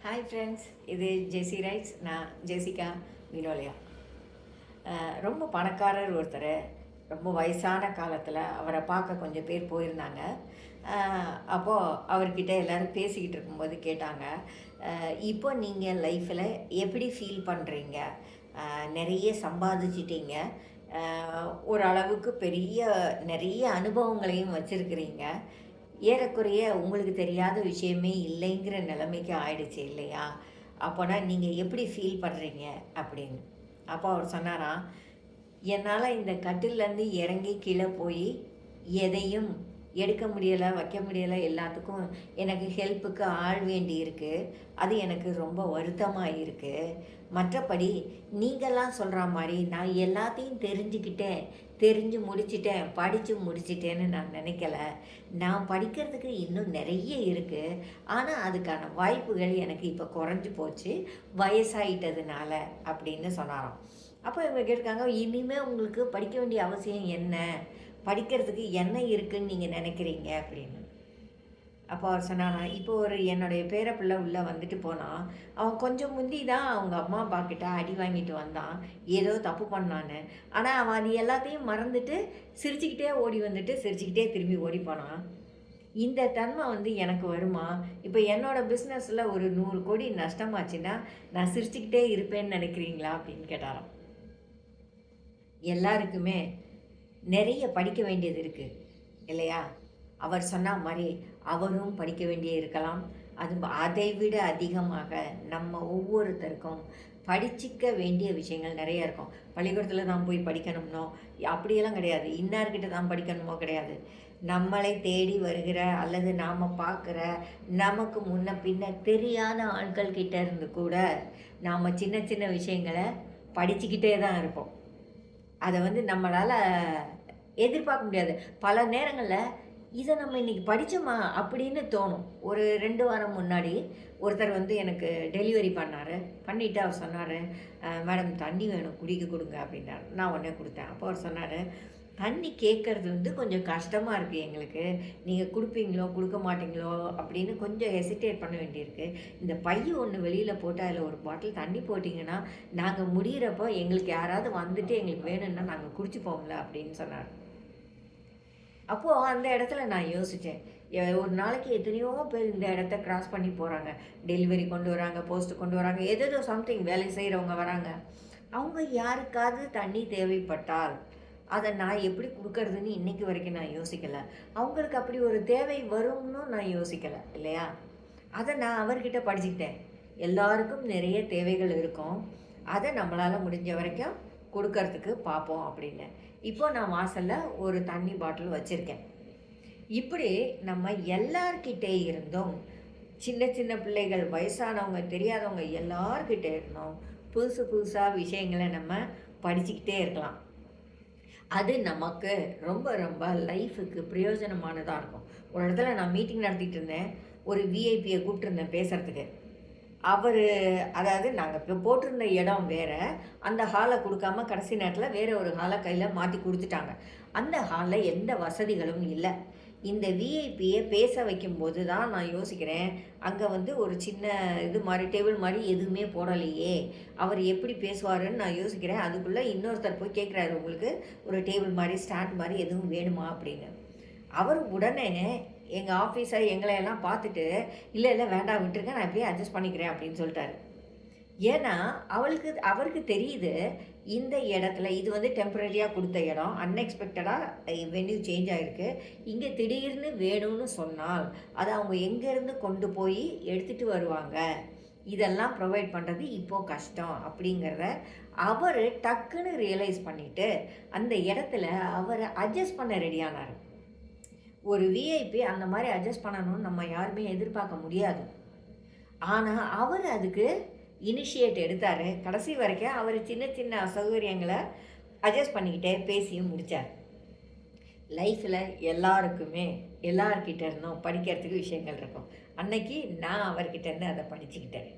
Hi friends, இது ஜெசி rights. நான் Jessica Vinolia. ரொம்ப பணக்காரர் ஒருத்தர். ரொம்ப வயசான காலத்தில் அவரை பார்க்க கொஞ்சம் பேர் போயிருந்தாங்க. அப்போது அவர்கிட்ட எல்லோரும் பேசிக்கிட்டு இருக்கும்போது கேட்டாங்க, இப்போ நீங்கள் லைஃப்பில் எப்படி ஃபீல் பண்ணுறீங்க? நிறைய சம்பாதிச்சிட்டீங்க, ஓரளவுக்கு நிறைய அனுபவங்களையும் வச்சுருக்கிறீங்க. ஏறக்குறைய உங்களுக்கு தெரியாத விஷயமே இல்லைங்கிற நிலைமைக்கு ஆயிடுச்சு இல்லையா? அப்போனா நீங்கள் எப்படி ஃபீல் பண்ணுறீங்க அப்படின்னு. அப்போ அவர் சொன்னாராம், என்னால் இந்த கட்டிலேருந்து இறங்கி கீழே போய் எதையும் எடுக்க முடியலை, வைக்க முடியலை. எல்லாத்துக்கும் எனக்கு ஹெல்ப்புக்கு ஆள் வேண்டி இருக்குது. அது எனக்கு ரொம்ப வருத்தமாக இருக்குது. மற்றபடி நீங்கள்லாம் சொல்கிற மாதிரி நான் எல்லாத்தையும் தெரிஞ்சு முடிச்சிட்டேன், படித்து முடிச்சிட்டேன்னு நான் நினைக்கல. நான் படிக்கிறதுக்கு இன்னும் நிறைய இருக்குது. ஆனால் அதுக்கான வாய்ப்புகள் எனக்கு இப்போ குறைஞ்சி போச்சு, வயசாயிட்டதுனால அப்படின்னு சொன்னாராம். அப்போ இவங்க கேட்டிருக்காங்க, இனிமேல் உங்களுக்கு படிக்க வேண்டிய அவசியம் என்ன? படிக்கிறதுக்கு என்ன இருக்குதுன்னு நீங்கள் நினைக்கிறீங்க அப்படின்னு. அப்போ அவர் சொன்னானா, இப்போ என்னுடைய பேரப்பிள்ளை உள்ளே வந்துட்டு போனான். அவன் கொஞ்சம் முந்தி தான் அவங்க அம்மா அப்பா கிட்ட அடி வாங்கிட்டு வந்தான், ஏதோ தப்பு பண்ணான்னு. ஆனால் அவன் அது எல்லாத்தையும் மறந்துட்டு சிரிச்சுக்கிட்டே ஓடி வந்துட்டு சிரிச்சுக்கிட்டே திரும்பி ஓடி போனான். இந்த தன்மை எனக்கு வருமா? இப்போ என்னோடய பிஸ்னஸில் ஒரு 100 கோடி நஷ்டமாச்சுன்னா நான் சிரிச்சுக்கிட்டே இருப்பேன்னு நினைக்கிறீங்களா அப்படின்னு கேட்டாராம். எல்லாருக்குமே நிறைய படிக்க வேண்டியது இருக்குது இல்லையா? அவர் சொன்ன மாதிரி அவரும் படிக்க வேண்டிய இருக்கலாம். அதை விட அதிகமாக நம்ம ஒவ்வொருத்தருக்கும் படிச்சிக்க வேண்டிய விஷயங்கள் நிறைய இருக்கும். பள்ளிக்கூடத்தில் தான் போய் படிக்கணும்னோ அப்படியெல்லாம் கிடையாது. இன்னார்கிட்ட தான் படிக்கணுமோ கிடையாது. நம்மளை தேடி வருகிற அல்லது நாம் பார்க்குற நமக்கு முன்ன பின்ன தெரியாத ஆட்கள் கிட்ட இருந்து கூட நாம் சின்ன சின்ன விஷயங்களை படிச்சுக்கிட்டே தான் இருப்போம். அதை நம்மளால் எதிர்பார்க்க முடியாது. பல நேரங்களில் இதை நம்ம இன்றைக்கி படித்தோமா அப்படின்னு தோணும். ஒரு 2 வாரம் முன்னாடி ஒருத்தர் எனக்கு டெலிவரி பண்ணிவிட்டு அவர் சொன்னார், மேடம் தண்ணி வேணும், குடிக்க கொடுங்க அப்படின்னார். நான் உடனே கொடுத்தேன். அப்போ அவர் சொன்னார், தண்ணி கேட்குறது கொஞ்சம் கஷ்டமாக இருக்குது எங்களுக்கு, நீங்கள் கொடுப்பீங்களோ கொடுக்க மாட்டீங்களோ அப்படின்னு கொஞ்சம் ஹெசிடேட் பண்ண வேண்டியிருக்கு. இந்த பைய ஒன்று வெளியில் போட்டு அதில் ஒரு பாட்டில் தண்ணி போட்டிங்கன்னா நாங்கள் முடிகிறப்போ எங்களுக்கு யாராவது வந்துட்டு எங்களுக்கு வேணும்னா நாங்கள் குடிச்சுப்போம்ல அப்படின்னு சொன்னார். அப்போது அந்த இடத்துல நான் யோசித்தேன், ஒரு நாளைக்கு எத்தனையோ பேர் இந்த இடத்த கிராஸ் பண்ணி போகிறாங்க. டெலிவரி கொண்டு வராங்க, போஸ்ட்டு கொண்டு வராங்க, ஏதோ சம்திங் வேலை செய்கிறவங்க வராங்க. அவங்க யாருக்காவது தண்ணி தேவைப்பட்டால் அதை நான் எப்படி கொடுக்கறதுன்னு இன்றைக்கி வரைக்கும் நான் யோசிக்கலை. அவங்களுக்கு அப்படி ஒரு தேவை வரும்னு நான் யோசிக்கலை இல்லையா? அதை நான் அவர்கிட்ட படிச்சுக்கிட்டேன். எல்லாருக்கும் நிறைய தேவைகள் இருக்கும், அதை நம்மளால் முடிஞ்ச வரைக்கும் கொடுக்கறதுக்கு பார்ப்போம் அப்படின்னு. இப்போ நான் வாசலில் ஒரு தண்ணி பாட்டில் வச்சுருக்கேன். இப்படி நம்ம எல்லார்கிட்டே இருந்தும், சின்ன சின்ன பிள்ளைகள், வயசானவங்க, தெரியாதவங்க எல்லார்கிட்டே இருந்தோம் புதுசாக விஷயங்களை நம்ம படிச்சுக்கிட்டே இருக்கலாம். அது நமக்கு ரொம்ப ரொம்ப லைஃபுக்கு பிரயோஜனமானதாக இருக்கும். ஒரு இடத்துல நான் மீட்டிங் நடத்திட்டு இருந்தேன். ஒரு விஐபியை கூப்பிட்டுருந்தேன் பேசுகிறதுக்கு. அதாவது நாங்கள் இப்போ போட்டிருந்த இடம் வேறு, அந்த ஹாலை கொடுக்காம கடைசி நேரத்தில் வேறு ஒரு ஹாலை கையில் மாற்றி கொடுத்துட்டாங்க. அந்த ஹாலில் எந்த வசதிகளும் இல்லை. இந்த விஐபியை பேச வைக்கும்போது தான் நான் யோசிக்கிறேன், அங்கே ஒரு சின்ன இது மாதிரி டேபிள் மாதிரி எதுவுமே போடலையே, அவர் எப்படி பேசுவாருன்னு நான் யோசிக்கிறேன். அதுக்குள்ளே இன்னொருத்தர் போய் கேட்குறாரு, உங்களுக்கு ஒரு டேபிள் மாதிரி ஸ்டாண்ட் மாதிரி எதுவும் வேணுமா அப்படின்னு. அவர் உடனே எங்கள் ஆஃபீஸை எங்களையெல்லாம் பார்த்துட்டு, இல்லை வேண்டாம் விட்டுருங்க, நான் எப்படியே அட்ஜஸ்ட் பண்ணிக்கிறேன் அப்படின்னு சொல்லிட்டாரு. ஏன்னா அவருக்கு தெரியுது, இந்த இடத்துல இது டெம்பரரியாக கொடுத்த இடம், அன்எக்ஸ்பெக்டடாக வென்யூ சேஞ்ச் ஆகிருக்கு. இங்கே திடீர்னு வேணும்னு சொன்னால் அதை அவங்க எங்கேருந்து கொண்டு போய் எடுத்துகிட்டு வருவாங்க, இதெல்லாம் ப்ரொவைட் பண்ணுறது இப்போது கஷ்டம் அப்படிங்கிறத அவர் டக்குன்னு ரியலைஸ் பண்ணிவிட்டு அந்த இடத்துல அவர் அட்ஜஸ்ட் பண்ண ரெடியானார். ஒரு விஐபி அந்த மாதிரி அட்ஜஸ்ட் பண்ணணும்னு நம்ம யாருமே எதிர்பார்க்க முடியாது. ஆனால் அவர் அதுக்கு இனிஷியேட் எடுத்தார். கடைசி வரைக்கும் அவர் சின்ன சின்ன அசௌகரியங்களை அட்ஜஸ்ட் பண்ணிக்கிட்டே பேசியும் முடித்தார். லைஃப்பில் எல்லாருக்குமே எல்லார்கிட்ட இருந்தும் படிக்கிறதுக்கு விஷயங்கள் இருக்கும். அன்னைக்கு நான் அவர்கிட்ட இருந்து அதை படிச்சுக்கிட்டேன்.